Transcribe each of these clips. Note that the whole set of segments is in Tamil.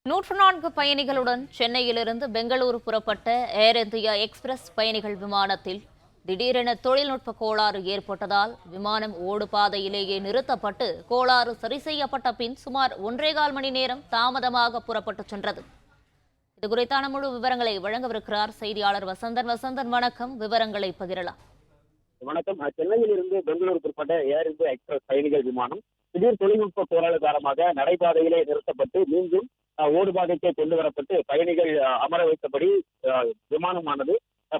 104 பயணிகளுடன் சென்னையிலிருந்து பெங்களூரு புறப்பட்ட ஏர் இந்தியா எக்ஸ்பிரஸ் பயணிகள் விமானத்தில் திடீரென தொழில்நுட்ப கோளாறு ஏற்பட்டதால் விமானம் ஓடுபாதையிலேயே நிறுத்தப்பட்டு கோளாறு சரி செய்யப்பட்ட பின் சுமார் 1.25 மணி நேரம் தாமதமாக புறப்பட்டுச் சென்றது. இதுகுறித்தான முழு விவரங்களை வழங்கவிருக்கிறார் செய்தியாளர் வசந்தன். வசந்தன், வணக்கம். விவரங்களை பகிரலாம். வணக்கம். சென்னையில் இருந்து பெங்களூரு புறப்பட்ட ஏர் இந்தியா எக்ஸ்பிரஸ் பயணிகள் விமானம் திடீர் தொழில்நுட்ப கோளாறு காரணமாக நடைபாதையிலே நிறுத்தப்பட்டு மீண்டும் ஓடுபாதைக்கே கொண்டு வரப்பட்டு பயணிகள் அமர வைத்தபடி விமானமானது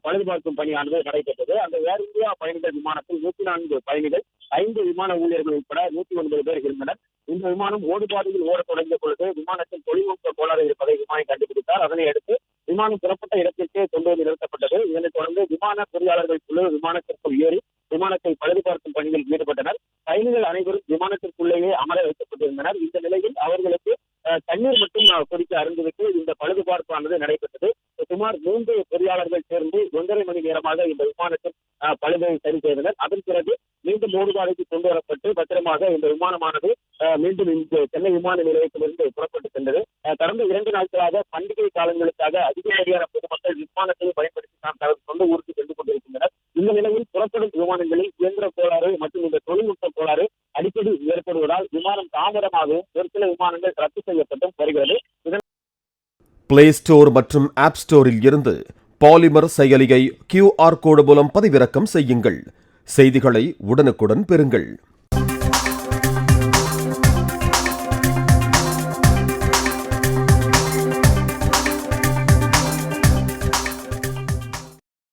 பழுது பார்க்கும் பணியானது நடைபெற்றது. அந்த ஏர் இந்தியா பயணிகள் விமானத்தில் 104 பயணிகள், 5 விமான ஊழியர்கள் உட்பட 109 பேர் இருந்தனர். இந்த விமானம் ஓடுபாதையில் ஓடத் தொடங்கிய பொழுது விமானத்தில் தொழில்நுட்ப கோளாறு இருப்பதை விமானி கண்டுபிடித்தார். அதனை அடுத்து விமானம் புறப்பட்ட இடத்திற்கே கொண்டு வந்து நிறுத்தப்பட்டது. இதனைத் தொடர்ந்து விமான பொறியாளர்கள் குழு விமானத்திற்குள் ஏறி விமானத்தை பழுது பார்க்கும் பணியில் ஈடுபட்டனர். பயணிகள் அனைவரும் விமானத்திற்குள்ளேயே அமர வைக்கப்பட்டிருந்தனர். இந்த நிலையில் அவர்களுக்கு தண்ணீர் மட்டும் குடிக்க அருந்துவிட்டு இந்த பழுது பார்ப்பானது நடைபெற்றது. சுமார் 3 பொறியாளர்கள் சேர்ந்து 1.5 மணி நேரமாக இந்த விமானத்தில் பழுதை சரி செய்தனர். அதன் பிறகு மீண்டும் ஓடுபாதைக்கு கொண்டு வரப்பட்டு பத்திரமாக இந்த விமானமானது மீண்டும் சென்னை விமான நிலையத்திலிருந்து புறப்பட்டு சென்றது. கடந்த 2 நாட்களாக பண்டிகை காலங்களுக்காக அதிகப்படியான பொதுமக்கள் விமானத்தை பயன்படுத்தி சொந்த ஊருக்கு சென்று கொண்டிருக்கின்றனர். இந்த நிலையில் புறப்படும் விமானங்களில் இயந்திர கோளாறு மற்றும் இந்த தொழில்நுட்ப கோளாறு அடிக்கடி ஏற்படுவதால் விமானம் தாமதமாகவும் ஒரு சில விமானங்கள் ரத்து செய்யப்பட்டும் வருகிறது. பிளே ஸ்டோர் மற்றும் ஆப் ஸ்டோரில் இருந்து பாலிமர் செயலியை QR கோடு மூலம் பதிவிறக்கம் செய்யுங்கள். செய்திகளை உடனுக்குடன் பெறுங்கள்.